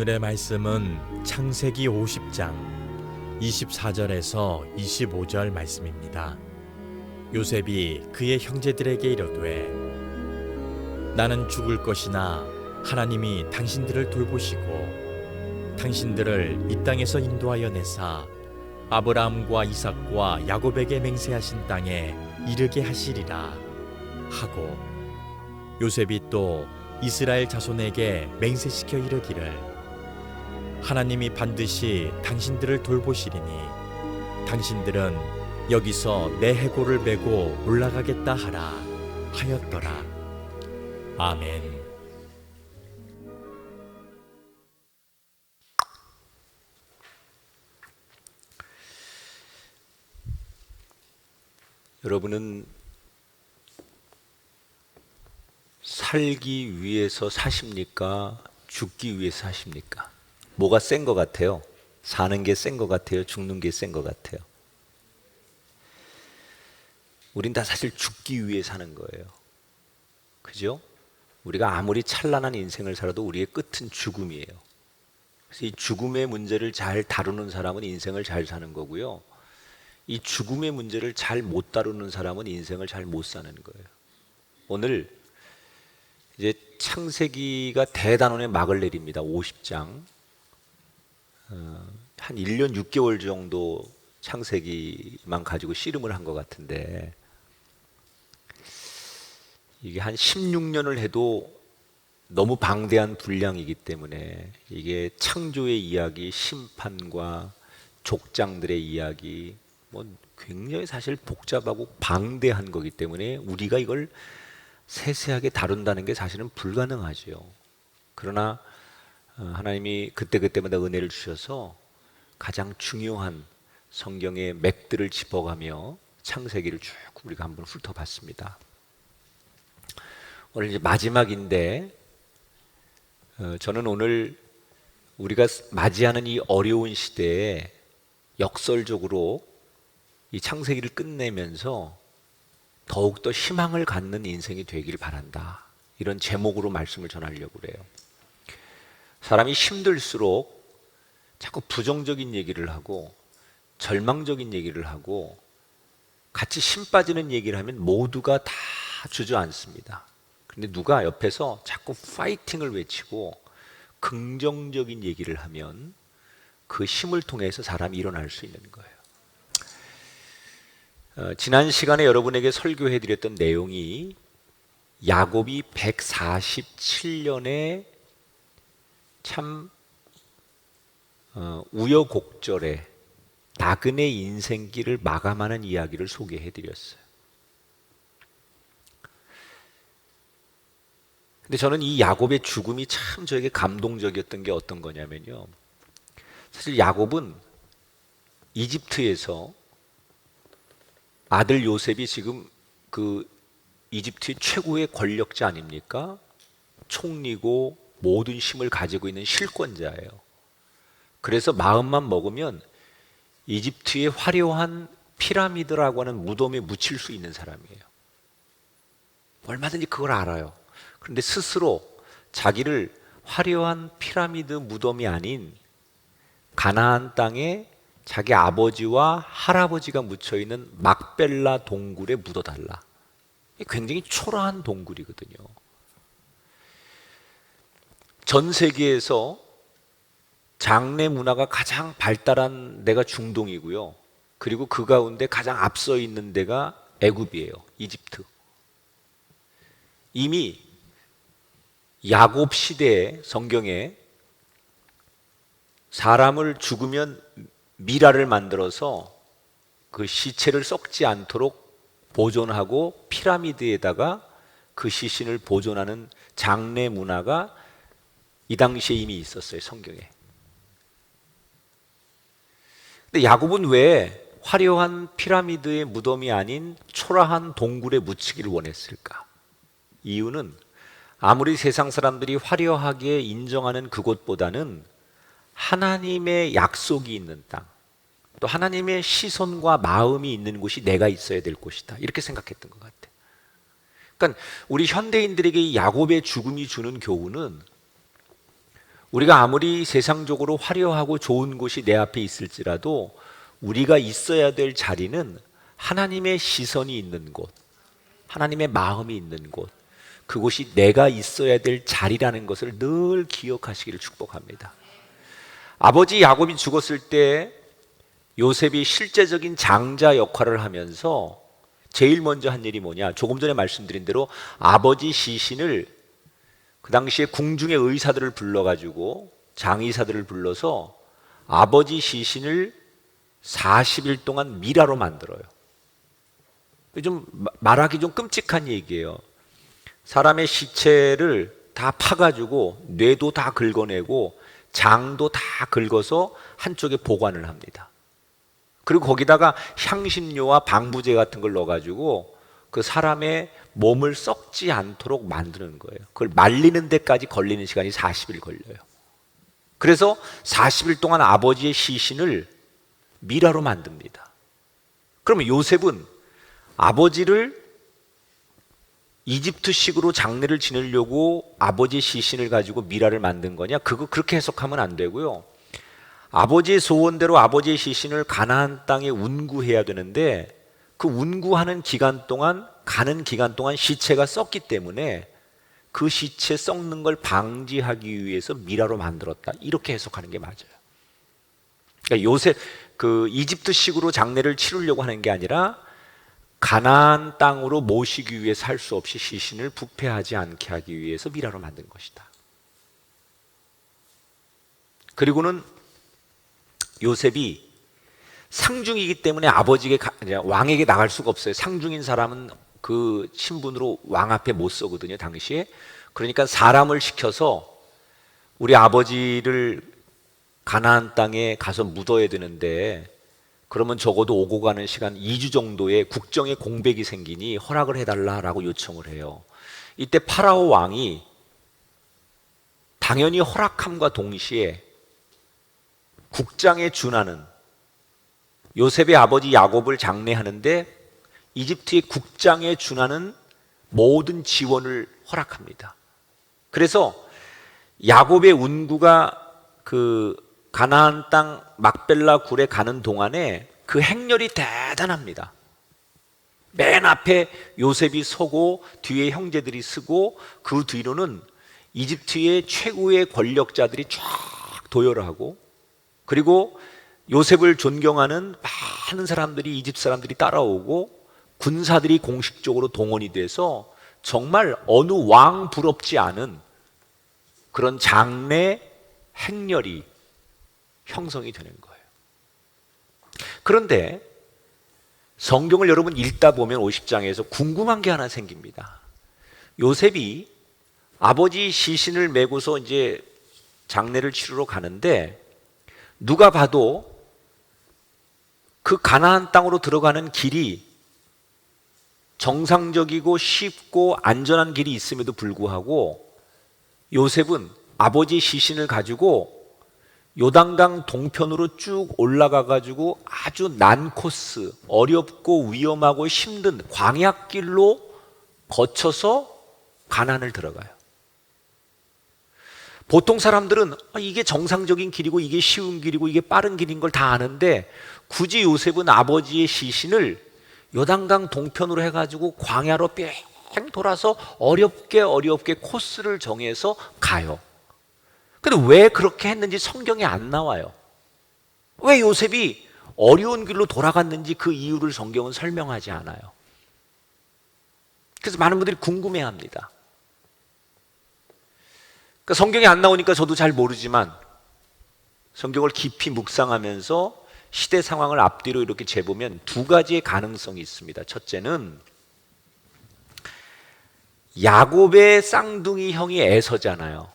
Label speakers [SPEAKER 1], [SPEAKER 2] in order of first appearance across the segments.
[SPEAKER 1] 오늘의 말씀은 창세기 50장 24절에서 25절 말씀입니다. 요셉이 그의 형제들에게 이르되 나는 죽을 것이나 하나님이 당신들을 돌보시고 당신들을 이 땅에서 인도하여 내사 아브라함과 이삭과 야곱에게 맹세하신 땅에 이르게 하시리라 하고, 요셉이 또 이스라엘 자손에게 맹세시켜 이르기를 하나님이 반드시 당신들을 돌보시리니 당신들은 여기서 내 해골을 메고 올라가겠다 하라 하였더라. 아멘.
[SPEAKER 2] 여러분은 살기 위해서 사십니까? 죽기 위해서 사십니까? 뭐가 센 것 같아요? 사는 게 센 것 같아요? 죽는 게 센 것 같아요? 우린 다 사실 죽기 위해 사는 거예요. 그죠? 우리가 아무리 찬란한 인생을 살아도 우리의 끝은 죽음이에요. 그래서 이 죽음의 문제를 잘 다루는 사람은 인생을 잘 사는 거고요. 이 죽음의 문제를 잘 못 다루는 사람은 인생을 잘 못 사는 거예요. 오늘 이제 창세기가 대단원의 막을 내립니다. 50장. 한 1년 6개월 정도 창세기만 가지고 씨름을 한 것 같은데, 이게 한 16년을 해도 너무 방대한 분량이기 때문에 이게 창조의 이야기, 심판과 족장들의 이야기, 뭐 굉장히 사실 복잡하고 방대한 거기 때문에 우리가 이걸 세세하게 다룬다는 게 사실은 불가능하죠. 그러나 하나님이 그때그때마다 은혜를 주셔서 가장 중요한 성경의 맥들을 짚어가며 창세기를 쭉 우리가 한번 훑어봤습니다. 오늘 이제 마지막인데, 저는 오늘 우리가 맞이하는 이 어려운 시대에 역설적으로 이 창세기를 끝내면서 더욱더 희망을 갖는 인생이 되길 바란다, 이런 제목으로 말씀을 전하려고 그래요. 사람이 힘들수록 자꾸 부정적인 얘기를 하고 절망적인 얘기를 하고 같이 심 빠지는 얘기를 하면 모두가 다 주저앉습니다. 그런데 누가 옆에서 자꾸 파이팅을 외치고 긍정적인 얘기를 하면 그 힘을 통해서 사람이 일어날 수 있는 거예요. 지난 시간에 여러분에게 설교해드렸던 내용이 야곱이 147년에 참 우여곡절에 나그네 인생길을 마감하는 이야기를 소개해드렸어요. 근데 저는 이 야곱의 죽음이 참 저에게 감동적이었던 게 어떤 거냐면요, 사실 야곱은 이집트에서 아들 요셉이 지금 그 이집트의 최고의 권력자 아닙니까? 총리고 모든 힘을 가지고 있는 실권자예요. 그래서 마음만 먹으면 이집트의 화려한 피라미드라고 하는 무덤에 묻힐 수 있는 사람이에요. 얼마든지 그걸 알아요. 그런데 스스로 자기를 화려한 피라미드 무덤이 아닌 가나안 땅에 자기 아버지와 할아버지가 묻혀있는 막벨라 동굴에 묻어달라. 굉장히 초라한 동굴이거든요. 전 세계에서 장례 문화가 가장 발달한 데가 중동이고요. 그리고 그 가운데 가장 앞서 있는 데가 애굽이에요. 이집트. 이미 야곱 시대에 성경에 사람을 죽으면 미라를 만들어서 그 시체를 썩지 않도록 보존하고 피라미드에다가 그 시신을 보존하는 장례 문화가 이 당시에 이미 있었어요, 성경에. 근데 야곱은 왜 화려한 피라미드의 무덤이 아닌 초라한 동굴에 묻히기를 원했을까? 이유는 아무리 세상 사람들이 화려하게 인정하는 그곳보다는 하나님의 약속이 있는 땅, 또 하나님의 시선과 마음이 있는 곳이 내가 있어야 될 곳이다, 이렇게 생각했던 것 같아요. 그러니까 우리 현대인들에게 이 야곱의 죽음이 주는 교훈은 우리가 아무리 세상적으로 화려하고 좋은 곳이 내 앞에 있을지라도 우리가 있어야 될 자리는 하나님의 시선이 있는 곳, 하나님의 마음이 있는 곳, 그곳이 내가 있어야 될 자리라는 것을 늘 기억하시기를 축복합니다. 아버지 야곱이 죽었을 때 요셉이 실제적인 장자 역할을 하면서 제일 먼저 한 일이 뭐냐? 조금 전에 말씀드린 대로 아버지 시신을 그 당시에 궁중의 의사들을 불러가지고 장의사들을 불러서 아버지 시신을 40일 동안 미라로 만들어요. 좀 말하기 좀 끔찍한 얘기예요. 사람의 시체를 다 파가지고 뇌도 다 긁어내고 장도 다 긁어서 한쪽에 보관을 합니다. 그리고 거기다가 향신료와 방부제 같은 걸 넣어가지고 그 사람의 몸을 썩지 않도록 만드는 거예요. 그걸 말리는 데까지 걸리는 시간이 40일 걸려요. 그래서 40일 동안 아버지의 시신을 미라로 만듭니다. 그러면 요셉은 아버지를 이집트식으로 장례를 지내려고 아버지의 시신을 가지고 미라를 만든 거냐? 그거 그렇게 해석하면 안 되고요. 아버지의 소원대로 아버지의 시신을 가나안 땅에 운구해야 되는데 그 운구하는 기간 동안, 가는 기간 동안 시체가 썩기 때문에 그 시체 썩는 걸 방지하기 위해서 미라로 만들었다. 이렇게 해석하는 게 맞아요. 그러니까 요셉 그 이집트식으로 장례를 치르려고 하는 게 아니라 가나안 땅으로 모시기 위해서 할 수 없이 시신을 부패하지 않게 하기 위해서 미라로 만든 것이다. 그리고는 요셉이 상중이기 때문에 왕에게 나갈 수가 없어요. 상중인 사람은 그 신분으로 왕 앞에 못 서거든요, 당시에. 그러니까 사람을 시켜서 우리 아버지를 가나안 땅에 가서 묻어야 되는데 그러면 적어도 오고 가는 시간 2주 정도의 국정의 공백이 생기니 허락을 해달라라고 요청을 해요. 이때 파라오 왕이 당연히 허락함과 동시에 국장에 준하는 요셉의 아버지 야곱을 장례하는데 이집트의 국장에 준하는 모든 지원을 허락합니다. 그래서 야곱의 운구가 그 가나안 땅 막벨라 굴에 가는 동안에 그 행렬이 대단합니다. 맨 앞에 요셉이 서고 뒤에 형제들이 서고 그 뒤로는 이집트의 최고의 권력자들이 쫙 도열하고 그리고 요셉을 존경하는 많은 사람들이 이집트 사람들이 따라오고 군사들이 공식적으로 동원이 돼서 정말 어느 왕 부럽지 않은 그런 장례 행렬이 형성이 되는 거예요. 그런데 성경을 여러분 읽다 보면 50장에서 궁금한 게 하나 생깁니다. 요셉이 아버지 시신을 메고서 이제 장례를 치르러 가는데 누가 봐도 그 가나안 땅으로 들어가는 길이 정상적이고 쉽고 안전한 길이 있음에도 불구하고 요셉은 아버지 시신을 가지고 요단강 동편으로 쭉 올라가 가지고 아주 난코스, 어렵고 위험하고 힘든 광야길로 거쳐서 가나안을 들어가요. 보통 사람들은 이게 정상적인 길이고 이게 쉬운 길이고 이게 빠른 길인 걸 다 아는데 굳이 요셉은 아버지의 시신을 요단강 동편으로 해가지고 광야로 뺑 돌아서 어렵게 코스를 정해서 가요. 근데 왜 그렇게 했는지 성경에 안 나와요. 왜 요셉이 어려운 길로 돌아갔는지 그 이유를 성경은 설명하지 않아요. 그래서 많은 분들이 궁금해합니다. 그러니까 성경이 안 나오니까 저도 잘 모르지만 성경을 깊이 묵상하면서 시대 상황을 앞뒤로 이렇게 재보면 두 가지의 가능성이 있습니다. 첫째는 야곱의 쌍둥이 형이 에서잖아요.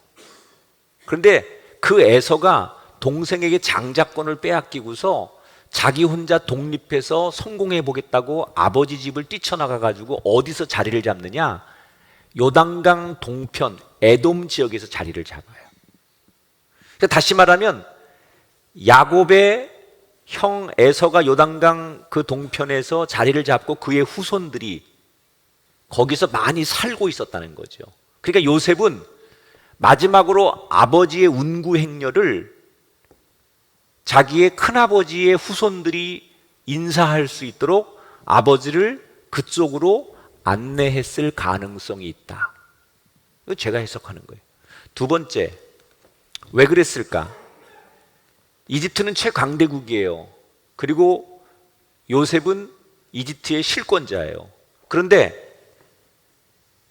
[SPEAKER 2] 그런데 그 에서가 동생에게 장자권을 빼앗기고서 자기 혼자 독립해서 성공해 보겠다고 아버지 집을 뛰쳐나가가지고 어디서 자리를 잡느냐? 요단강 동편 에돔 지역에서 자리를 잡아요. 그러니까 다시 말하면 야곱의 형 에서가 요단강 그 동편에서 자리를 잡고 그의 후손들이 거기서 많이 살고 있었다는 거죠. 그러니까 요셉은 마지막으로 아버지의 운구 행렬을 자기의 큰아버지의 후손들이 인사할 수 있도록 아버지를 그쪽으로 안내했을 가능성이 있다. 이거 제가 해석하는 거예요. 두 번째, 왜 그랬을까? 이집트는 최강대국이에요. 그리고 요셉은 이집트의 실권자예요. 그런데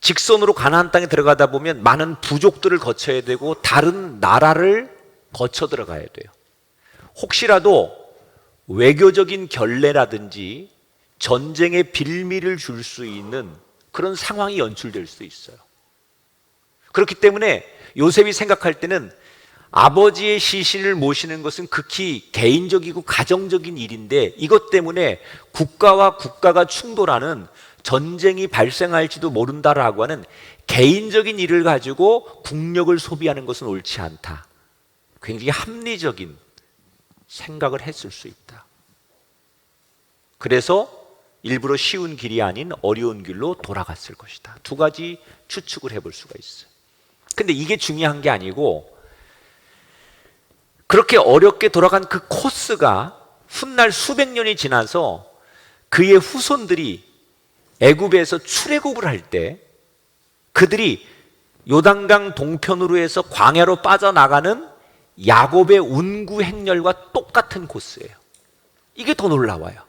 [SPEAKER 2] 직선으로 가나안 땅에 들어가다 보면 많은 부족들을 거쳐야 되고 다른 나라를 거쳐 들어가야 돼요. 혹시라도 외교적인 결례라든지 전쟁의 빌미를 줄 수 있는 그런 상황이 연출될 수 있어요. 그렇기 때문에 요셉이 생각할 때는 아버지의 시신을 모시는 것은 극히 개인적이고 가정적인 일인데 이것 때문에 국가와 국가가 충돌하는 전쟁이 발생할지도 모른다라고 하는 개인적인 일을 가지고 국력을 소비하는 것은 옳지 않다. 굉장히 합리적인 생각을 했을 수 있다. 그래서 일부러 쉬운 길이 아닌 어려운 길로 돌아갔을 것이다. 두 가지 추측을 해볼 수가 있어요. 근데 이게 중요한 게 아니고 그렇게 어렵게 돌아간 그 코스가 훗날 수백 년이 지나서 그의 후손들이 애굽에서 출애굽을 할 때 그들이 요단강 동편으로 해서 광야로 빠져나가는 야곱의 운구 행렬과 똑같은 코스예요. 이게 더 놀라워요.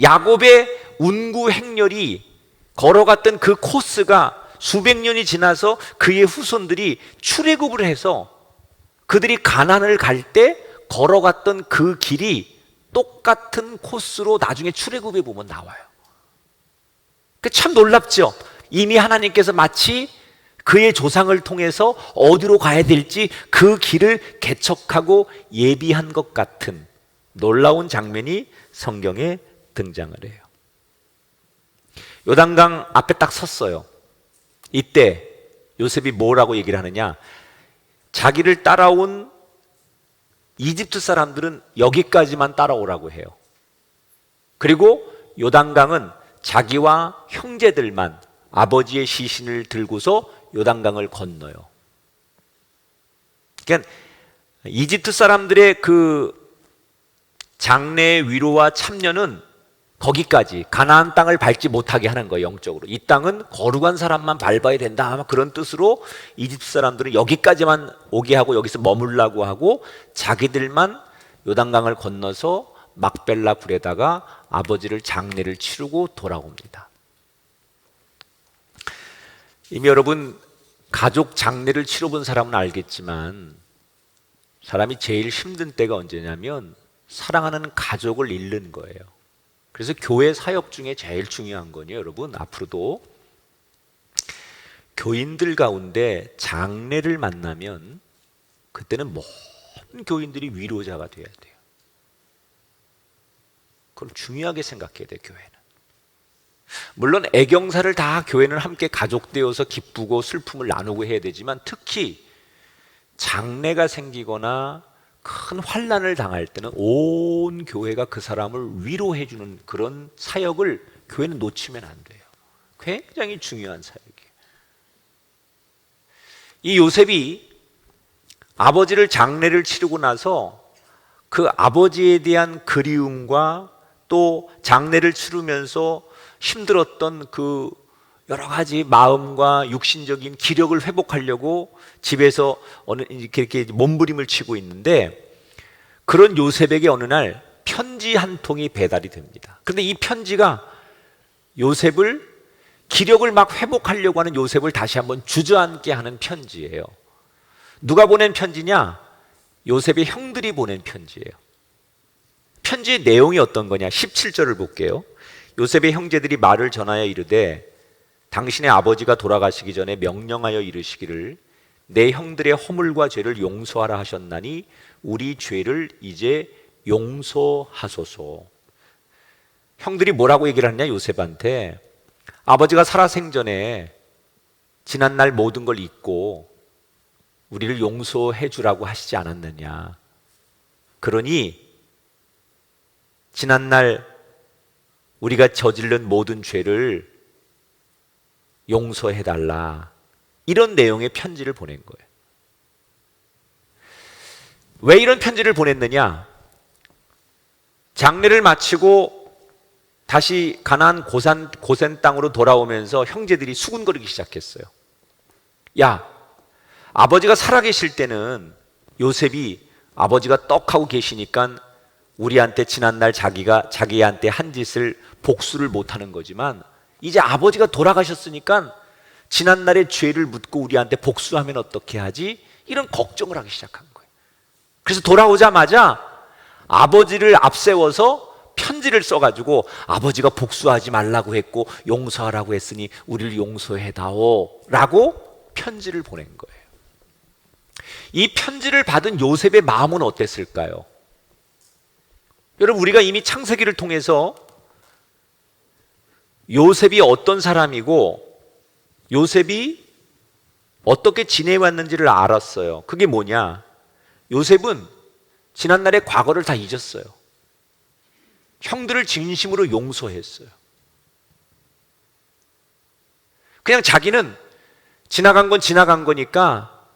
[SPEAKER 2] 야곱의 운구 행렬이 걸어갔던 그 코스가 수백 년이 지나서 그의 후손들이 출애굽을 해서 그들이 가나안을 갈 때 걸어갔던 그 길이 똑같은 코스로 나중에 출애굽에 보면 나와요. 참 놀랍죠? 이미 하나님께서 마치 그의 조상을 통해서 어디로 가야 될지 그 길을 개척하고 예비한 것 같은 놀라운 장면이 성경에 등장을 해요. 요단강 앞에 딱 섰어요. 이때 요셉이 뭐라고 얘기를 하느냐? 자기를 따라온 이집트 사람들은 여기까지만 따라오라고 해요. 그리고 요단강은 자기와 형제들만 아버지의 시신을 들고서 요단강을 건너요. 그러니까 이집트 사람들의 그 장래의 위로와 참여는 거기까지 가나안 땅을 밟지 못하게 하는 거예요. 영적으로 이 땅은 거룩한 사람만 밟아야 된다 아마 그런 뜻으로 이집트 사람들은 여기까지만 오게 하고 여기서 머물라고 하고 자기들만 요단강을 건너서 막벨라 굴에다가 아버지를 장례를 치르고 돌아옵니다. 이미 여러분 가족 장례를 치러본 사람은 알겠지만 사람이 제일 힘든 때가 언제냐면 사랑하는 가족을 잃는 거예요. 그래서 교회 사역 중에 제일 중요한 건요, 여러분 앞으로도 교인들 가운데 장례를 만나면 그때는 모든 교인들이 위로자가 돼야 돼요. 그걸 중요하게 생각해야 돼요, 교회는. 물론 애경사를 다 교회는 함께 가족되어서 기쁘고 슬픔을 나누고 해야 되지만 특히 장례가 생기거나 큰 환난을 당할 때는 온 교회가 그 사람을 위로해 주는 그런 사역을 교회는 놓치면 안 돼요. 굉장히 중요한 사역이에요. 이 요셉이 아버지를 장례를 치르고 나서 그 아버지에 대한 그리움과 또 장례를 치르면서 힘들었던 그 여러 가지 마음과 육신적인 기력을 회복하려고 집에서 이렇게 몸부림을 치고 있는데 그런 요셉에게 어느 날 편지 한 통이 배달이 됩니다. 그런데 이 편지가 요셉을 기력을 막 회복하려고 하는 요셉을 다시 한번 주저앉게 하는 편지예요. 누가 보낸 편지냐? 요셉의 형들이 보낸 편지예요. 편지의 내용이 어떤 거냐? 17절을 볼게요. 요셉의 형제들이 말을 전하여 이르되 당신의 아버지가 돌아가시기 전에 명령하여 이르시기를 내 형들의 허물과 죄를 용서하라 하셨나니 우리 죄를 이제 용서하소서. 형들이 뭐라고 얘기를 하느냐 요셉한테 아버지가 살아생전에 지난날 모든 걸 잊고 우리를 용서해 주라고 하시지 않았느냐. 그러니 지난날 우리가 저지른 모든 죄를 용서해달라. 이런 내용의 편지를 보낸 거예요. 왜 이런 편지를 보냈느냐? 장례를 마치고 다시 가나안 고센 땅으로 돌아오면서 형제들이 수군거리기 시작했어요. 야, 아버지가 살아계실 때는 요셉이 아버지가 떡하고 계시니까 우리한테 지난날 자기한테 한 짓을 복수를 못하는 거지만 이제 아버지가 돌아가셨으니까 지난날의 죄를 묻고 우리한테 복수하면 어떻게 하지? 이런 걱정을 하기 시작한 거예요. 그래서 돌아오자마자 아버지를 앞세워서 편지를 써가지고 아버지가 복수하지 말라고 했고 용서하라고 했으니 우리를 용서해다오 라고 편지를 보낸 거예요. 이 편지를 받은 요셉의 마음은 어땠을까요? 여러분, 우리가 이미 창세기를 통해서 요셉이 어떤 사람이고 요셉이 어떻게 지내왔는지를 알았어요. 그게 뭐냐? 요셉은 지난날의 과거를 다 잊었어요. 형들을 진심으로 용서했어요. 그냥 자기는 지나간 건 지나간 거니까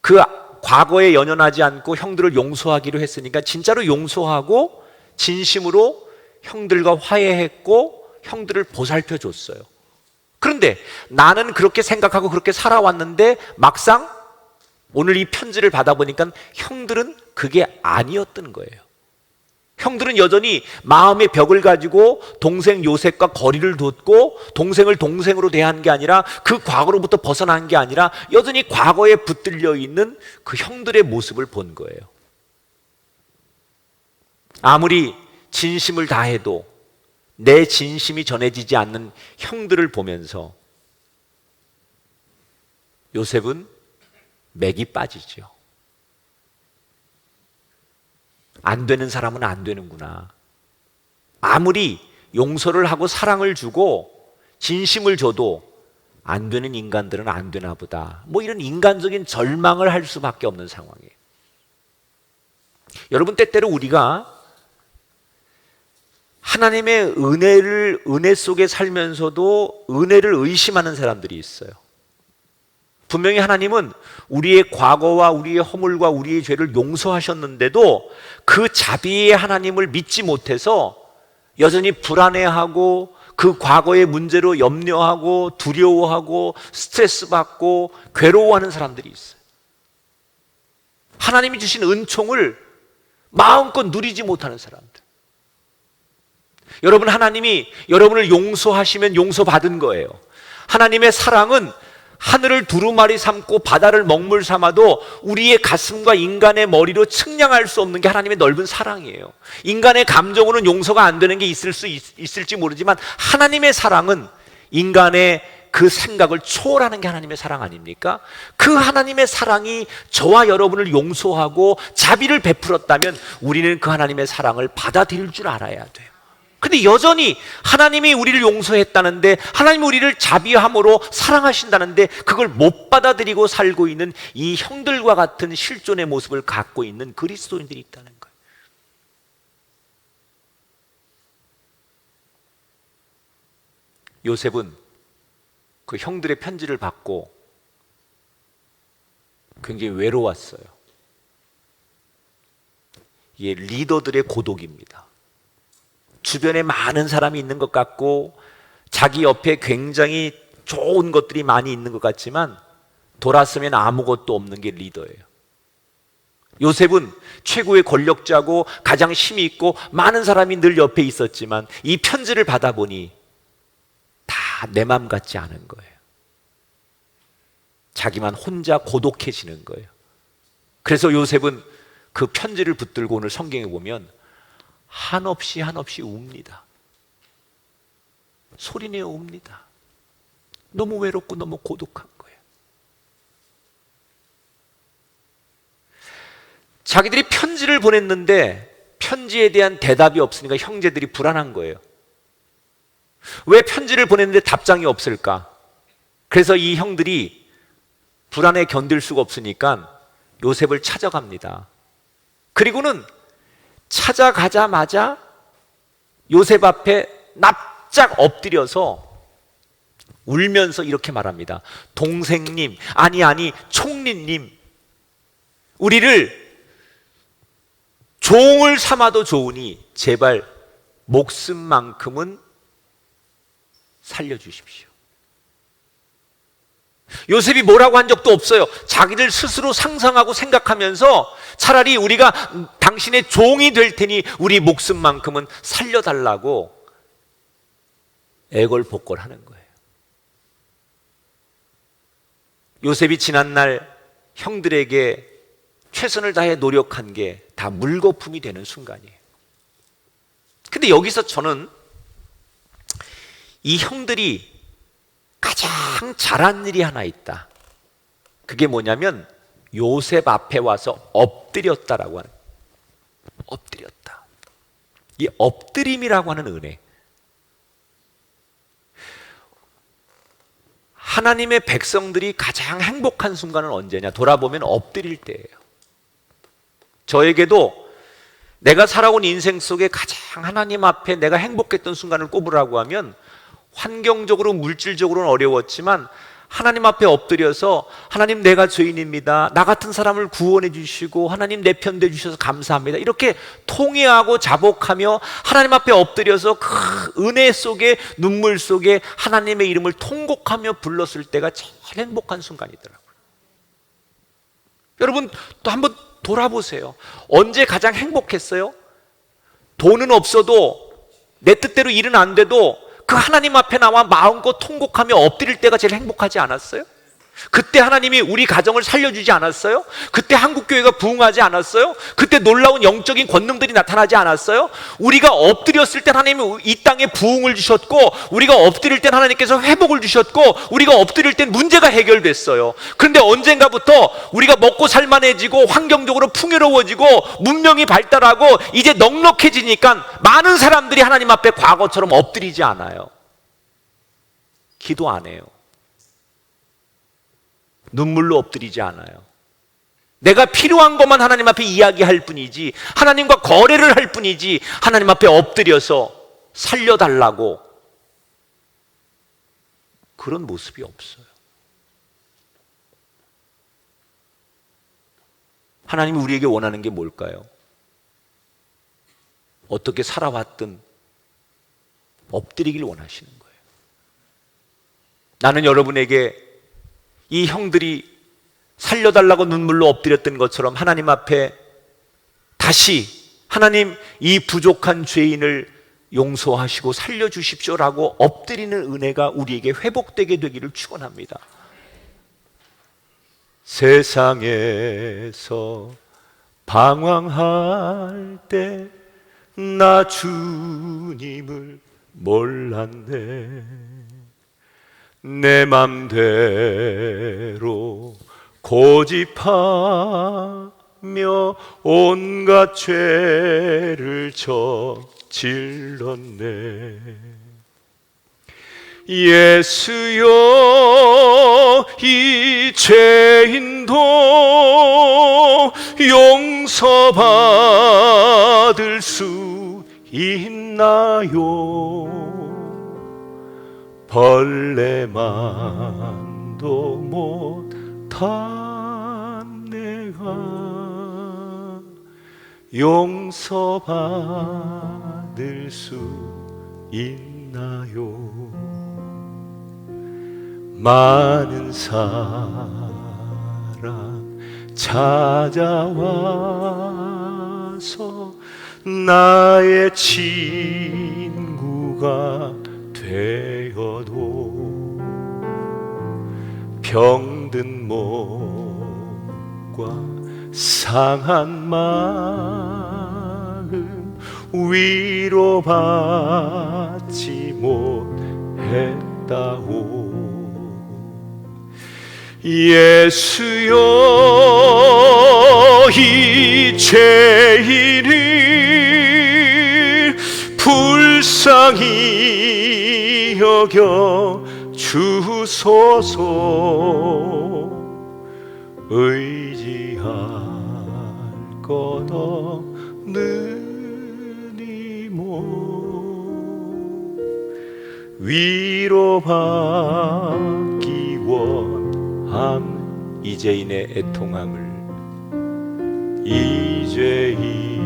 [SPEAKER 2] 그 과거에 연연하지 않고 형들을 용서하기로 했으니까 진짜로 용서하고 진심으로 형들과 화해했고 형들을 보살펴 줬어요. 그런데 나는 그렇게 생각하고 그렇게 살아왔는데 막상 오늘 이 편지를 받아보니까 형들은 그게 아니었던 거예요. 형들은 여전히 마음의 벽을 가지고 동생 요셉과 거리를 뒀고 동생을 동생으로 대한 게 아니라 그 과거로부터 벗어난 게 아니라 여전히 과거에 붙들려 있는 그 형들의 모습을 본 거예요. 아무리 진심을 다해도 내 진심이 전해지지 않는 형들을 보면서 요셉은 맥이 빠지죠. 안 되는 사람은 안 되는구나. 아무리 용서를 하고 사랑을 주고 진심을 줘도 안 되는 인간들은 안 되나 보다. 뭐 이런 인간적인 절망을 할 수밖에 없는 상황이에요. 여러분, 때때로 우리가 하나님의 은혜 속에 살면서도 은혜를 의심하는 사람들이 있어요. 분명히 하나님은 우리의 과거와 우리의 허물과 우리의 죄를 용서하셨는데도 그 자비의 하나님을 믿지 못해서 여전히 불안해하고 그 과거의 문제로 염려하고 두려워하고 스트레스 받고 괴로워하는 사람들이 있어요. 하나님이 주신 은총을 마음껏 누리지 못하는 사람들. 여러분, 하나님이 여러분을 용서하시면 용서받은 거예요. 하나님의 사랑은 하늘을 두루마리 삼고 바다를 먹물 삼아도 우리의 가슴과 인간의 머리로 측량할 수 없는 게 하나님의 넓은 사랑이에요. 인간의 감정으로는 용서가 안 되는 게 있을지 모르지만 하나님의 사랑은 인간의 그 생각을 초월하는 게 하나님의 사랑 아닙니까? 그 하나님의 사랑이 저와 여러분을 용서하고 자비를 베풀었다면 우리는 그 하나님의 사랑을 받아들일 줄 알아야 돼요. 근데 여전히 하나님이 우리를 용서했다는데 하나님이 우리를 자비함으로 사랑하신다는데 그걸 못 받아들이고 살고 있는 이 형들과 같은 실존의 모습을 갖고 있는 그리스도인들이 있다는 거예요. 요셉은 그 형들의 편지를 받고 굉장히 외로웠어요. 이게 리더들의 고독입니다. 주변에 많은 사람이 있는 것 같고 자기 옆에 굉장히 좋은 것들이 많이 있는 것 같지만 돌아서면 아무것도 없는 게 리더예요. 요셉은 최고의 권력자고 가장 힘이 있고 많은 사람이 늘 옆에 있었지만 이 편지를 받아보니 다 내 맘 같지 않은 거예요. 자기만 혼자 고독해지는 거예요. 그래서 요셉은 그 편지를 붙들고 오늘 성경에 보면 한없이 웁니다. 소리내어 웁니다. 너무 외롭고 너무 고독한 거예요. 자기들이 편지를 보냈는데 편지에 대한 대답이 없으니까 형제들이 불안한 거예요. 왜 편지를 보냈는데 답장이 없을까? 그래서 이 형들이 불안에 견딜 수가 없으니까 요셉을 찾아갑니다. 그리고는 찾아가자마자 요셉 앞에 납작 엎드려서 울면서 이렇게 말합니다. 동생님, 아니 총리님, 우리를 종을 삼아도 좋으니 제발 목숨만큼은 살려주십시오. 요셉이 뭐라고 한 적도 없어요. 자기를 스스로 상상하고 생각하면서 차라리 우리가 당신의 종이 될 테니 우리 목숨만큼은 살려달라고 애걸복걸하는 거예요. 요셉이 지난날 형들에게 최선을 다해 노력한 게 다 물거품이 되는 순간이에요. 근데 여기서 저는 이 형들이 가장 잘한 일이 하나 있다. 그게 뭐냐면 요셉 앞에 와서 엎드렸다라고 하는, 엎드렸다. 이 엎드림이라고 하는 은혜, 하나님의 백성들이 가장 행복한 순간은 언제냐? 돌아보면 엎드릴 때예요. 저에게도 내가 살아온 인생 속에 가장 하나님 앞에 내가 행복했던 순간을 꼽으라고 하면 환경적으로 물질적으로는 어려웠지만 하나님 앞에 엎드려서 하나님, 내가 죄인입니다, 나 같은 사람을 구원해 주시고 하나님 내 편 돼 주셔서 감사합니다, 이렇게 통회하고 자복하며 하나님 앞에 엎드려서 그 은혜 속에, 눈물 속에 하나님의 이름을 통곡하며 불렀을 때가 제일 행복한 순간이더라고요. 여러분 또 한번 돌아보세요. 언제 가장 행복했어요? 돈은 없어도, 내 뜻대로 일은 안 돼도 그 하나님 앞에 나와 마음껏 통곡하며 엎드릴 때가 제일 행복하지 않았어요? 그때 하나님이 우리 가정을 살려주지 않았어요? 그때 한국교회가 부흥하지 않았어요? 그때 놀라운 영적인 권능들이 나타나지 않았어요? 우리가 엎드렸을 때 하나님이 이 땅에 부흥을 주셨고, 우리가 엎드릴 때 하나님께서 회복을 주셨고, 우리가 엎드릴 때 문제가 해결됐어요. 그런데 언젠가부터 우리가 먹고 살만해지고 환경적으로 풍요로워지고 문명이 발달하고 이제 넉넉해지니까 많은 사람들이 하나님 앞에 과거처럼 엎드리지 않아요. 기도 안 해요. 눈물로 엎드리지 않아요. 내가 필요한 것만 하나님 앞에 이야기할 뿐이지, 하나님과 거래를 할 뿐이지, 하나님 앞에 엎드려서 살려달라고 그런 모습이 없어요. 하나님이 우리에게 원하는 게 뭘까요? 어떻게 살아왔든 엎드리길 원하시는 거예요. 나는 여러분에게 이 형들이 살려달라고 눈물로 엎드렸던 것처럼 하나님 앞에 다시, 하나님, 이 부족한 죄인을 용서하시고 살려주십시오라고 엎드리는 은혜가 우리에게 회복되게 되기를 축원합니다. 세상에서 방황할 때 나 주님을 몰랐네, 내 맘대로 고집하며 온갖 죄를 저질렀네. 예수여, 이 죄인도 용서받을 수 있나요? 벌레만도 못한 내가 용서받을 수 있나요? 많은 사람 찾아와서 나의 친구가 되어도 병든 몸과 상한 마음 위로받지 못했다오. 예수여, 이 죄인을 불쌍히 여겨 주소서. 의지할 것 없는 이모 위로받기 원함. 이재인의 애통함을 이재인의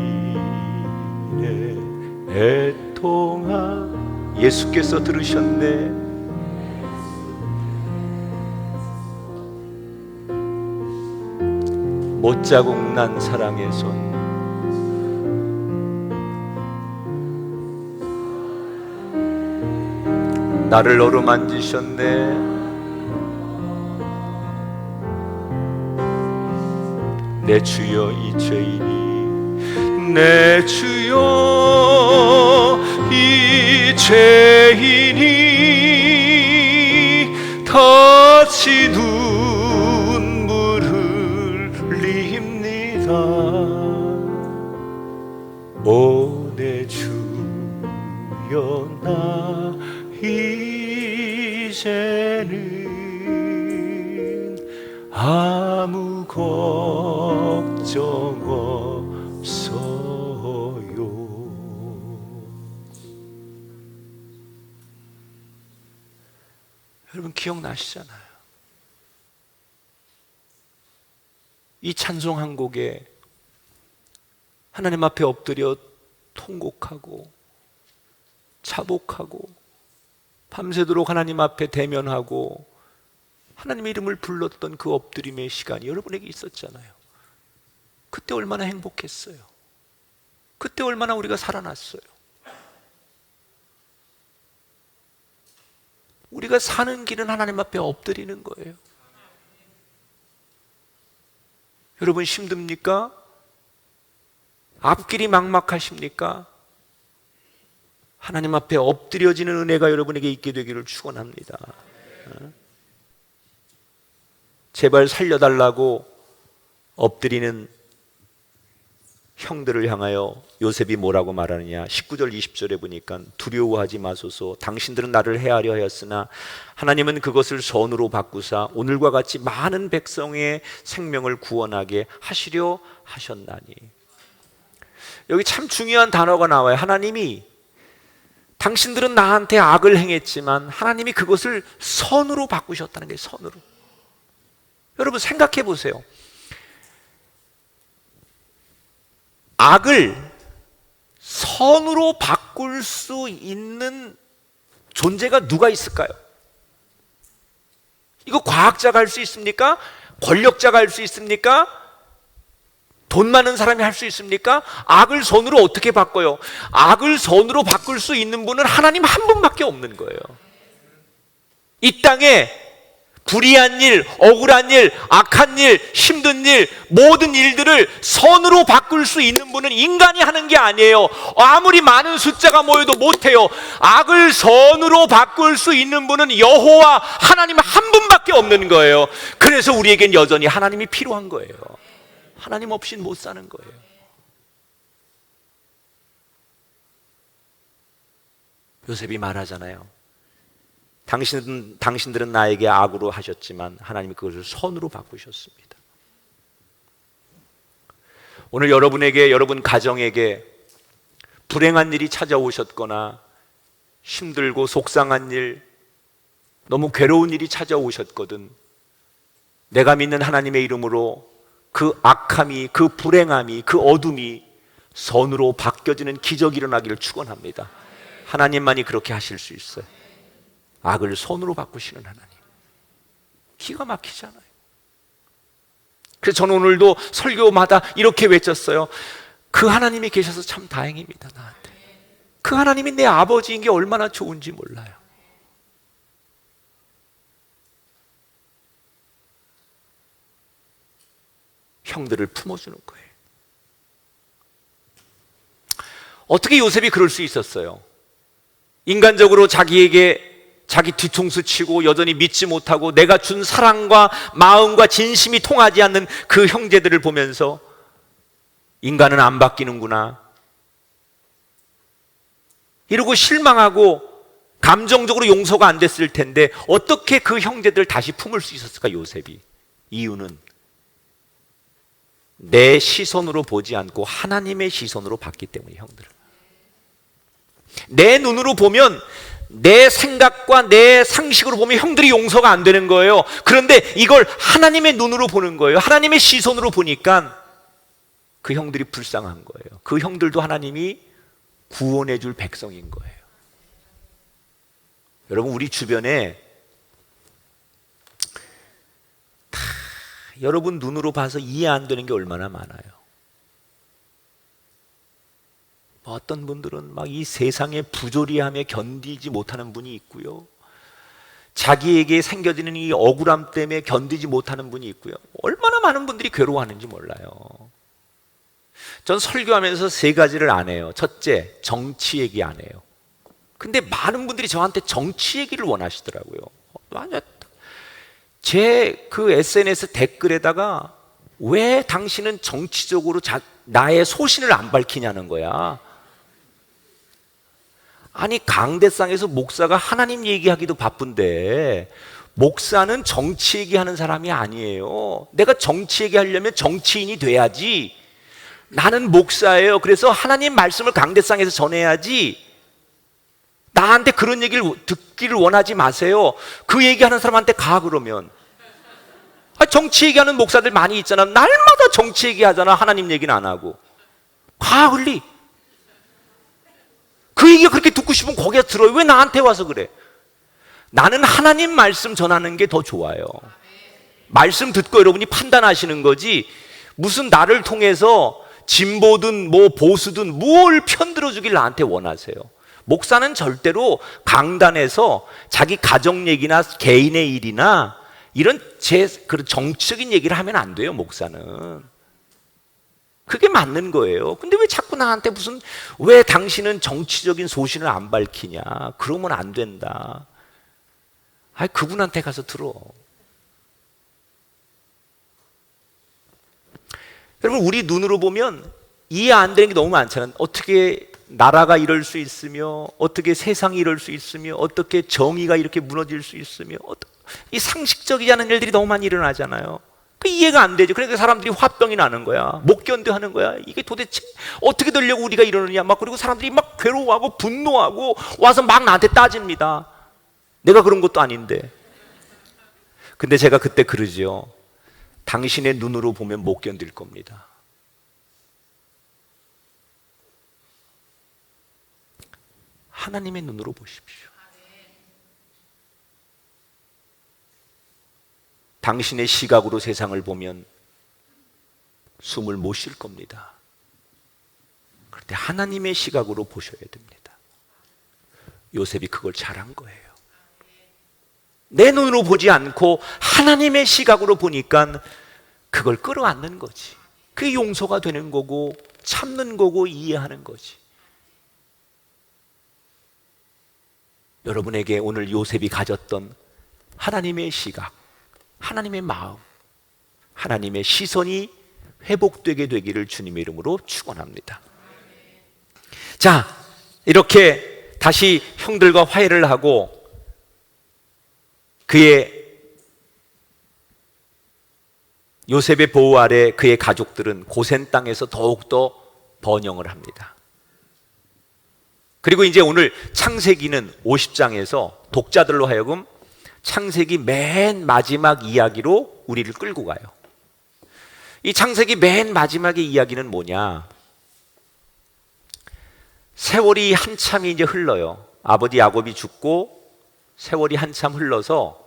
[SPEAKER 2] 애통함 예수께서 들으셨네. 못자국 난 사랑의 손 나를 어루만지셨네. 내 주여 이 죄인이 내 주여 이 죄인이 다시 눈물을 흘립니다. 오 내 주여 나 이제는 아무 걱정 없어요. 여러분 기억나시잖아요. 이 찬송 한 곡에 하나님 앞에 엎드려 통곡하고 자복하고 밤새도록 하나님 앞에 대면하고 하나님의 이름을 불렀던 그 엎드림의 시간이 여러분에게 있었잖아요. 그때 얼마나 행복했어요. 그때 얼마나 우리가 살아났어요. 우리가 사는 길은 하나님 앞에 엎드리는 거예요. 여러분 힘듭니까? 앞길이 막막하십니까? 하나님 앞에 엎드려지는 은혜가 여러분에게 있게 되기를 축원합니다. 제발 살려달라고 엎드리는 형들을 향하여 요셉이 뭐라고 말하느냐. 19절 20절에 보니까 두려워하지 마소서. 당신들은 나를 해하려 하였으나 하나님은 그것을 선으로 바꾸사 오늘과 같이 많은 백성의 생명을 구원하게 하시려 하셨나니. 여기 참 중요한 단어가 나와요. 하나님이 당신들은 나한테 악을 행했지만 하나님이 그것을 선으로 바꾸셨다는 게 선으로. 여러분 생각해 보세요. 악을 선으로 바꿀 수 있는 존재가 누가 있을까요? 이거 과학자가 할 수 있습니까? 권력자가 할 수 있습니까? 돈 많은 사람이 할 수 있습니까? 악을 선으로 어떻게 바꿔요? 악을 선으로 바꿀 수 있는 분은 하나님 한 분밖에 없는 거예요. 이 땅에 불의한 일, 억울한 일, 악한 일, 힘든 일, 모든 일들을 선으로 바꿀 수 있는 분은 인간이 하는 게 아니에요. 아무리 많은 숫자가 모여도 못해요. 악을 선으로 바꿀 수 있는 분은 여호와 하나님 한 분밖에 없는 거예요. 그래서 우리에겐 여전히 하나님이 필요한 거예요. 하나님 없이는 못 사는 거예요. 요셉이 말하잖아요. 당신들은 나에게 악으로 하셨지만 하나님이 그것을 선으로 바꾸셨습니다. 오늘 여러분에게, 여러분 가정에게 불행한 일이 찾아오셨거나 힘들고 속상한 일, 너무 괴로운 일이 찾아오셨거든 내가 믿는 하나님의 이름으로 그 악함이, 그 불행함이, 그 어둠이 선으로 바뀌어지는 기적이 일어나기를 축원합니다. 하나님만이 그렇게 하실 수 있어요. 악을 선으로 바꾸시는 하나님. 기가 막히잖아요. 그래서 저는 오늘도 설교마다 이렇게 외쳤어요. 그 하나님이 계셔서 참 다행입니다. 나한테. 그 하나님이 내 아버지인 게 얼마나 좋은지 몰라요. 형들을 품어주는 거예요. 어떻게 요셉이 그럴 수 있었어요? 인간적으로 자기에게 자기 뒤통수 치고 여전히 믿지 못하고 내가 준 사랑과 마음과 진심이 통하지 않는 그 형제들을 보면서 인간은 안 바뀌는구나 이러고 실망하고 감정적으로 용서가 안 됐을 텐데 어떻게 그 형제들을 다시 품을 수 있었을까? 요셉이. 이유는 내 시선으로 보지 않고 하나님의 시선으로 봤기 때문에. 형들은 내 눈으로 보면 내 생각과 내 상식으로 보면 형들이 용서가 안 되는 거예요. 그런데 이걸 하나님의 눈으로 보는 거예요. 하나님의 시선으로 보니까 그 형들이 불쌍한 거예요. 그 형들도 하나님이 구원해 줄 백성인 거예요. 여러분, 우리 주변에 다 여러분 눈으로 봐서 이해 안 되는 게 얼마나 많아요. 어떤 분들은 막 이 세상의 부조리함에 견디지 못하는 분이 있고요. 자기에게 생겨지는 이 억울함 때문에 견디지 못하는 분이 있고요. 얼마나 많은 분들이 괴로워하는지 몰라요. 전 설교하면서 세 가지를 안 해요. 첫째, 정치 얘기 안 해요. 근데 많은 분들이 저한테 정치 얘기를 원하시더라고요. 제 그 SNS 댓글에다가 왜 당신은 정치적으로 나의 소신을 안 밝히냐는 거야. 아니, 강대상에서 목사가 하나님 얘기하기도 바쁜데 목사는 정치 얘기하는 사람이 아니에요. 내가 정치 얘기하려면 정치인이 돼야지. 나는 목사예요. 그래서 하나님 말씀을 강대상에서 전해야지. 나한테 그런 얘기를 듣기를 원하지 마세요. 그 얘기하는 사람한테 가 그러면. 정치 얘기하는 목사들 많이 있잖아. 날마다 정치 얘기하잖아. 하나님 얘기는 안 하고. 가 흘리. 그 얘기가 그렇게 듣고 싶으면 거기에 들어요. 왜 나한테 와서 그래? 나는 하나님 말씀 전하는 게 더 좋아요. 말씀 듣고 여러분이 판단하시는 거지, 무슨 나를 통해서 진보든 뭐 보수든 뭘 편들어 주길 나한테 원하세요. 목사는 절대로 강단에서 자기 가정 얘기나 개인의 일이나 이런 그런 정치적인 얘기를 하면 안 돼요. 목사는 그게 맞는 거예요. 근데 왜 자꾸 나한테 왜 당신은 정치적인 소신을 안 밝히냐, 그러면 안 된다. 그분한테 가서 들어. 여러분, 우리 눈으로 보면 이해 안 되는 게 너무 많잖아요. 어떻게 나라가 이럴 수 있으며, 어떻게 세상이 이럴 수 있으며, 어떻게 정의가 이렇게 무너질 수 있으며, 이 상식적이지 않은 일들이 너무 많이 일어나잖아요. 그 이해가 안 되죠. 그러니까 사람들이 화병이 나는 거야. 못 견뎌하는 거야. 이게 도대체 어떻게 되려고 우리가 이러느냐. 그리고 사람들이 막 괴로워하고 분노하고 와서 막 나한테 따집니다. 내가 그런 것도 아닌데. 근데 제가 그때 그러지요. 당신의 눈으로 보면 못 견딜 겁니다. 하나님의 눈으로 보십시오. 당신의 시각으로 세상을 보면 숨을 못 쉴 겁니다. 그런데 하나님의 시각으로 보셔야 됩니다. 요셉이 그걸 잘한 거예요. 내 눈으로 보지 않고 하나님의 시각으로 보니까 그걸 끌어안는 거지. 그게 용서가 되는 거고 참는 거고 이해하는 거지. 여러분에게 오늘 요셉이 가졌던 하나님의 시각, 하나님의 마음, 하나님의 시선이 회복되게 되기를 주님의 이름으로 축원합니다. 자, 이렇게 다시 형들과 화해를 하고 요셉의 보호 아래 그의 가족들은 고센 땅에서 더욱더 번영을 합니다. 그리고 이제 오늘 창세기는 50장에서 독자들로 하여금 창세기 맨 마지막 이야기로 우리를 끌고 가요. 이 창세기 맨 마지막의 이야기는 뭐냐? 세월이 한참이 이제 흘러요. 아버지 야곱이 죽고 세월이 한참 흘러서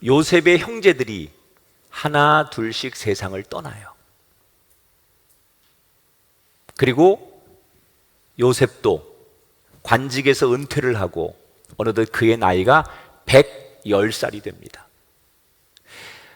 [SPEAKER 2] 요셉의 형제들이 하나 둘씩 세상을 떠나요. 그리고 요셉도 관직에서 은퇴를 하고 어느덧 그의 나이가 110살이 됩니다.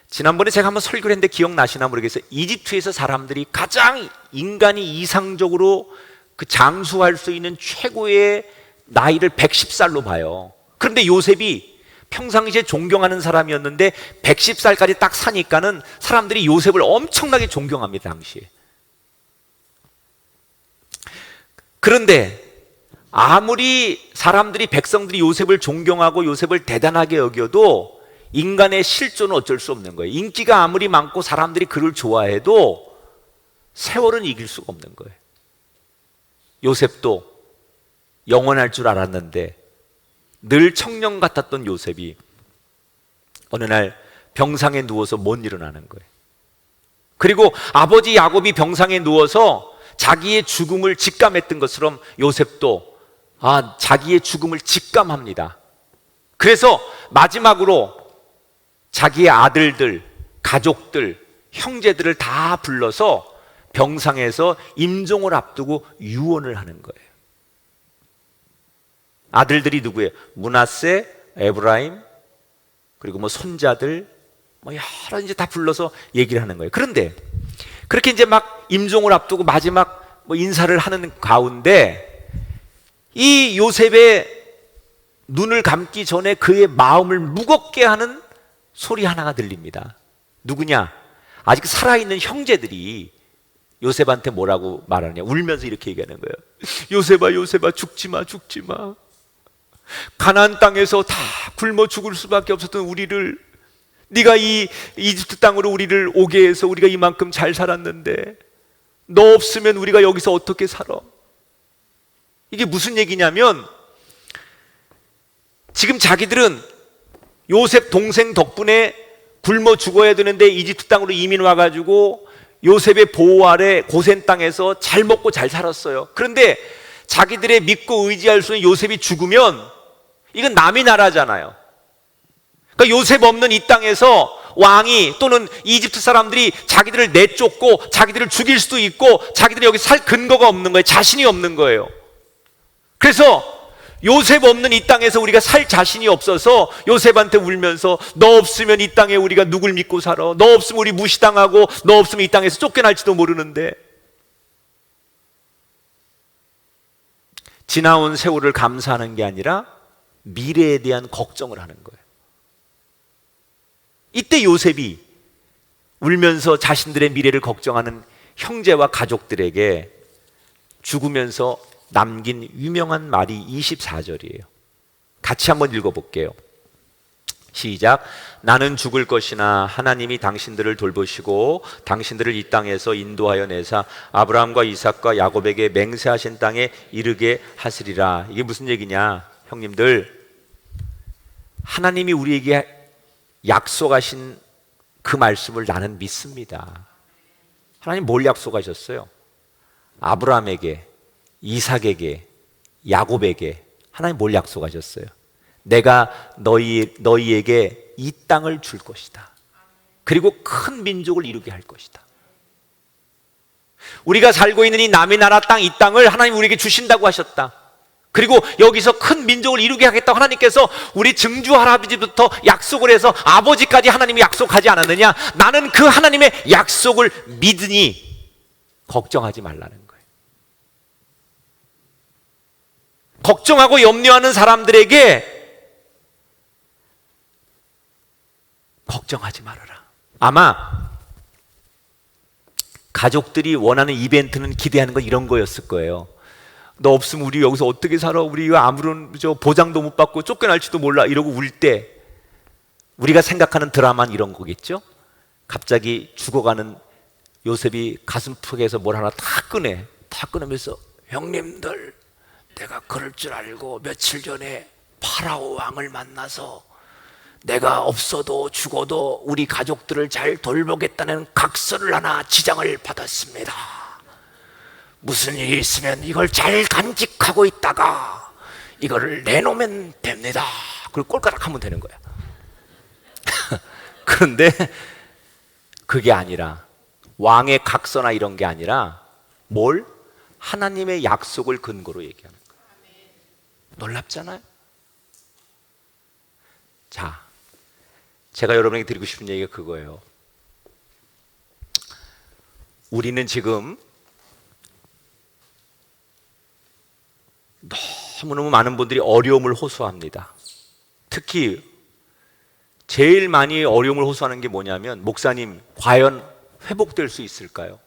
[SPEAKER 2] 지난번에 제가 한번 설교를 했는데 기억나시나 모르겠어요. 이집트에서 사람들이 가장 인간이 이상적으로 그 장수할 수 있는 최고의 나이를 110살로 봐요. 그런데 요셉이 평상시에 존경하는 사람이었는데 110살까지 딱 사니까는 사람들이 요셉을 엄청나게 존경합니다, 당시에. 그런데 아무리 사람들이, 백성들이 요셉을 존경하고 요셉을 대단하게 여겨도 인간의 실존은 어쩔 수 없는 거예요. 인기가 아무리 많고 사람들이 그를 좋아해도 세월은 이길 수가 없는 거예요. 요셉도 영원할 줄 알았는데 늘 청년 같았던 요셉이 어느 날 병상에 누워서 못 일어나는 거예요. 그리고 아버지 야곱이 병상에 누워서 자기의 죽음을 직감했던 것처럼 요셉도 자기의 죽음을 직감합니다. 그래서 마지막으로 자기의 아들들, 가족들, 형제들을 다 불러서 병상에서 임종을 앞두고 유언을 하는 거예요. 아들들이 누구예요? 므낫세, 에브라임, 그리고 뭐 손자들, 뭐 여러 이제 다 불러서 얘기를 하는 거예요. 그런데 그렇게 이제 막 임종을 앞두고 마지막 뭐 인사를 하는 가운데 이 요셉의 눈을 감기 전에 그의 마음을 무겁게 하는 소리 하나가 들립니다. 누구냐? 아직 살아있는 형제들이 요셉한테 뭐라고 말하냐? 울면서 이렇게 얘기하는 거예요. 요셉아, 요셉아, 죽지 마, 죽지 마. 가나안 땅에서 다 굶어 죽을 수밖에 없었던 우리를 네가 이 이집트 땅으로 우리를 오게 해서 우리가 이만큼 잘 살았는데 너 없으면 우리가 여기서 어떻게 살아? 이게 무슨 얘기냐면 지금 자기들은 요셉 동생 덕분에 굶어 죽어야 되는데 이집트 땅으로 이민 와가지고 요셉의 보호 아래 고센 땅에서 잘 먹고 잘 살았어요. 그런데 자기들의 믿고 의지할 수 있는 요셉이 죽으면 이건 남의 나라잖아요. 그러니까 요셉 없는 이 땅에서 왕이 또는 이집트 사람들이 자기들을 내쫓고 자기들을 죽일 수도 있고 자기들이 여기 살 근거가 없는 거예요. 자신이 없는 거예요. 그래서 요셉 없는 이 땅에서 우리가 살 자신이 없어서 요셉한테 울면서 너 없으면 이 땅에 우리가 누굴 믿고 살아? 너 없으면 우리 무시당하고 너 없으면 이 땅에서 쫓겨날지도 모르는데. 지나온 세월을 감사하는 게 아니라 미래에 대한 걱정을 하는 거예요. 이때 요셉이 울면서 자신들의 미래를 걱정하는 형제와 가족들에게 죽으면서 남긴 유명한 말이 24절이에요. 같이 한번 읽어볼게요. 시작. 나는 죽을 것이나 하나님이 당신들을 돌보시고 당신들을 이 땅에서 인도하여 내사 아브라함과 이삭과 야곱에게 맹세하신 땅에 이르게 하시리라. 이게 무슨 얘기냐? 형님들, 하나님이 우리에게 약속하신 그 말씀을 나는 믿습니다. 하나님 뭘 약속하셨어요? 아브라함에게, 이삭에게, 야곱에게 하나님 뭘 약속하셨어요? 내가 너희에게 이 땅을 줄 것이다. 그리고 큰 민족을 이루게 할 것이다. 우리가 살고 있는 이 남의 나라 땅, 이 땅을 하나님 우리에게 주신다고 하셨다. 그리고 여기서 큰 민족을 이루게 하겠다고 하나님께서 우리 증조 할아버지부터 약속을 해서 아버지까지 하나님이 약속하지 않았느냐? 나는 그 하나님의 약속을 믿으니 걱정하지 말라는 거예요. 걱정하고 염려하는 사람들에게 걱정하지 말아라. 아마 가족들이 원하는 이벤트는 기대하는 건 이런 거였을 거예요. 너 없으면 우리 여기서 어떻게 살아? 우리 아무런 보장도 못 받고 쫓겨날지도 몰라. 이러고 울 때 우리가 생각하는 드라마는 이런 거겠죠? 갑자기 죽어가는 요셉이 가슴팍에서 뭘 하나 다 꺼내. 다 꺼내면서 형님들, 내가 그럴 줄 알고 며칠 전에 파라오 왕을 만나서 내가 없어도 죽어도 우리 가족들을 잘 돌보겠다는 각서를 하나 지장을 받았습니다. 무슨 일이 있으면 이걸 잘 간직하고 있다가 이거를 내놓으면 됩니다. 그리고 꼴가락 하면 되는 거야. 그런데 그게 아니라, 왕의 각서나 이런 게 아니라 뭘? 하나님의 약속을 근거로 얘기하는 거예요. 놀랍잖아요? 자, 제가 여러분에게 드리고 싶은 얘기가 그거예요. 우리는 지금 너무너무 많은 분들이 어려움을 호소합니다. 특히 제일 많이 어려움을 호소하는 게 뭐냐면, 목사님, 과연 회복될 수 있을까요?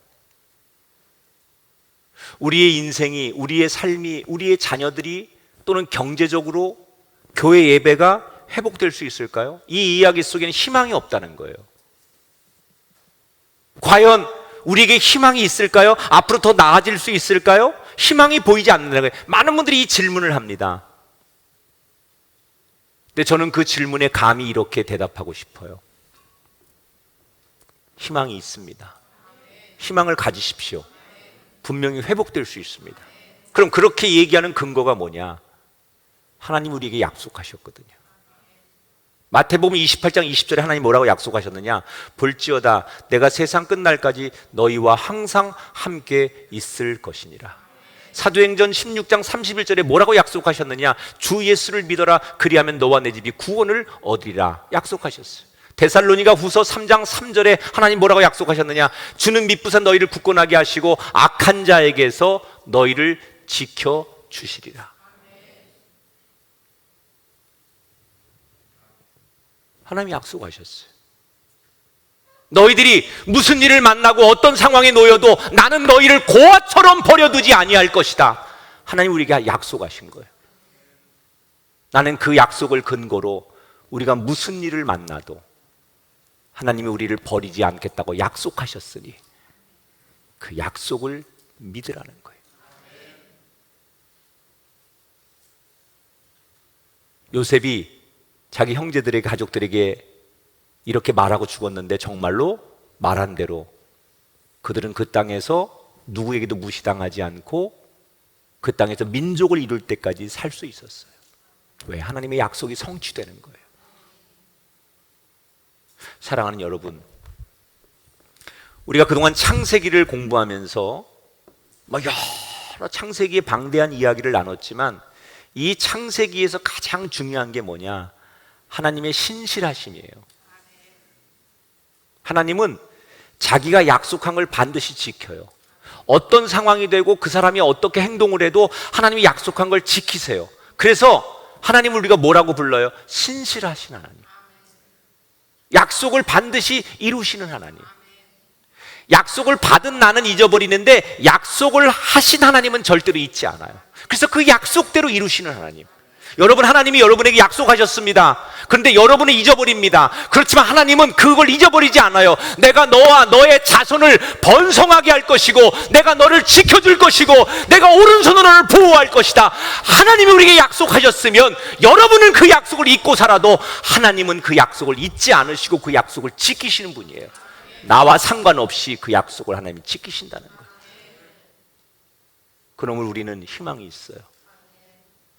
[SPEAKER 2] 우리의 인생이, 우리의 삶이, 우리의 자녀들이 또는 경제적으로 교회 예배가 회복될 수 있을까요? 이 이야기 속에는 희망이 없다는 거예요. 과연 우리에게 희망이 있을까요? 앞으로 더 나아질 수 있을까요? 희망이 보이지 않는다는 거예요. 많은 분들이 이 질문을 합니다. 근데 저는 그 질문에 감히 이렇게 대답하고 싶어요. 희망이 있습니다. 희망을 가지십시오. 분명히 회복될 수 있습니다. 그럼 그렇게 얘기하는 근거가 뭐냐? 하나님 우리에게 약속하셨거든요. 마태복음 28장 20절에 하나님 뭐라고 약속하셨느냐? 볼지어다 내가 세상 끝날까지 너희와 항상 함께 있을 것이니라. 사도행전 16장 31절에 뭐라고 약속하셨느냐? 주 예수를 믿어라 그리하면 너와 내 집이 구원을 얻으리라 약속하셨어요. 데살로니가 후서 3장 3절에 하나님 뭐라고 약속하셨느냐? 주는 믿부사 너희를 굳건하게 하시고 악한 자에게서 너희를 지켜주시리라. 하나님이 약속하셨어요. 너희들이 무슨 일을 만나고 어떤 상황에 놓여도 나는 너희를 고아처럼 버려두지 아니할 것이다. 하나님 우리에게 약속하신 거예요. 나는 그 약속을 근거로 우리가 무슨 일을 만나도 하나님이 우리를 버리지 않겠다고 약속하셨으니 그 약속을 믿으라는 거예요. 요셉이 자기 형제들에게 가족들에게 이렇게 말하고 죽었는데 정말로 말한 대로 그들은 그 땅에서 누구에게도 무시당하지 않고 그 땅에서 민족을 이룰 때까지 살 수 있었어요. 왜? 하나님의 약속이 성취되는 거예요. 사랑하는 여러분, 우리가 그동안 창세기를 공부하면서 여러 창세기의 방대한 이야기를 나눴지만 이 창세기에서 가장 중요한 게 뭐냐? 하나님의 신실하심이에요. 하나님은 자기가 약속한 걸 반드시 지켜요. 어떤 상황이 되고 그 사람이 어떻게 행동을 해도 하나님이 약속한 걸 지키세요. 그래서 하나님을 우리가 뭐라고 불러요? 신실하신 하나님. 약속을 반드시 이루시는 하나님. 약속을 받은 나는 잊어버리는데 약속을 하신 하나님은 절대로 잊지 않아요. 그래서 그 약속대로 이루시는 하나님. 여러분, 하나님이 여러분에게 약속하셨습니다. 그런데 여러분은 잊어버립니다. 그렇지만 하나님은 그걸 잊어버리지 않아요. 내가 너와 너의 자손을 번성하게 할 것이고 내가 너를 지켜줄 것이고 내가 오른손으로 너를 보호할 것이다. 하나님이 우리에게 약속하셨으면 여러분은 그 약속을 잊고 살아도 하나님은 그 약속을 잊지 않으시고 그 약속을 지키시는 분이에요. 나와 상관없이 그 약속을 하나님이 지키신다는 거예요. 그러면 우리는 희망이 있어요.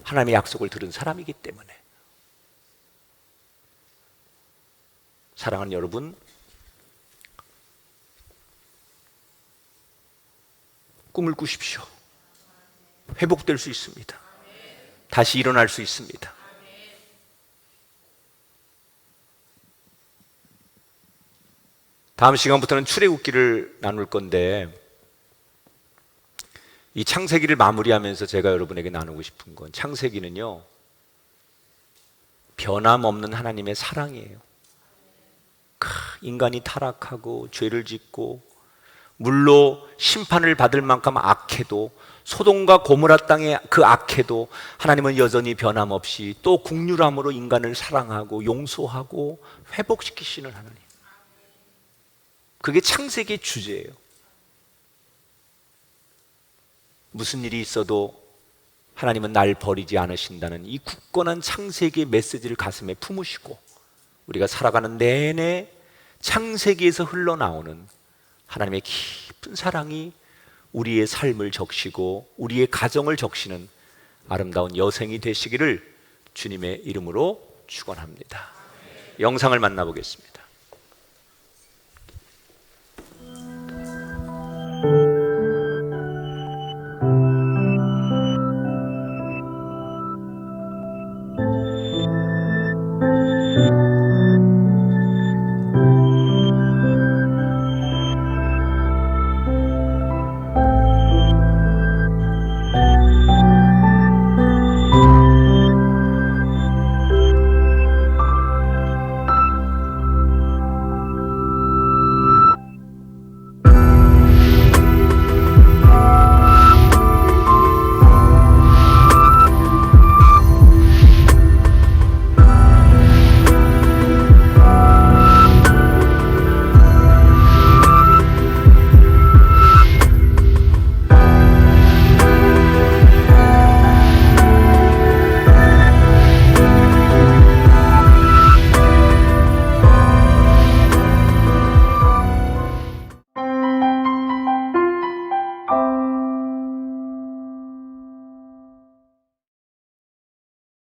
[SPEAKER 2] 하나님의 약속을 들은 사람이기 때문에. 사랑하는 여러분, 꿈을 꾸십시오. 회복될 수 있습니다. 다시 일어날 수 있습니다. 다음 시간부터는 출애굽기를 나눌 건데 이 창세기를 마무리하면서 제가 여러분에게 나누고 싶은 건 창세기는요 변함없는 하나님의 사랑이에요. 인간이 타락하고 죄를 짓고 물로 심판을 받을 만큼 악해도 소돔과 고모라 땅의 그 악해도 하나님은 여전히 변함없이 또 긍휼함으로 인간을 사랑하고 용서하고 회복시키시는 하나님. 그게 창세기의 주제예요. 무슨 일이 있어도 하나님은 날 버리지 않으신다는 이 굳건한 창세기의 메시지를 가슴에 품으시고 우리가 살아가는 내내 창세기에서 흘러나오는 하나님의 깊은 사랑이 우리의 삶을 적시고 우리의 가정을 적시는 아름다운 여생이 되시기를 주님의 이름으로 축원합니다. 영상을 만나보겠습니다.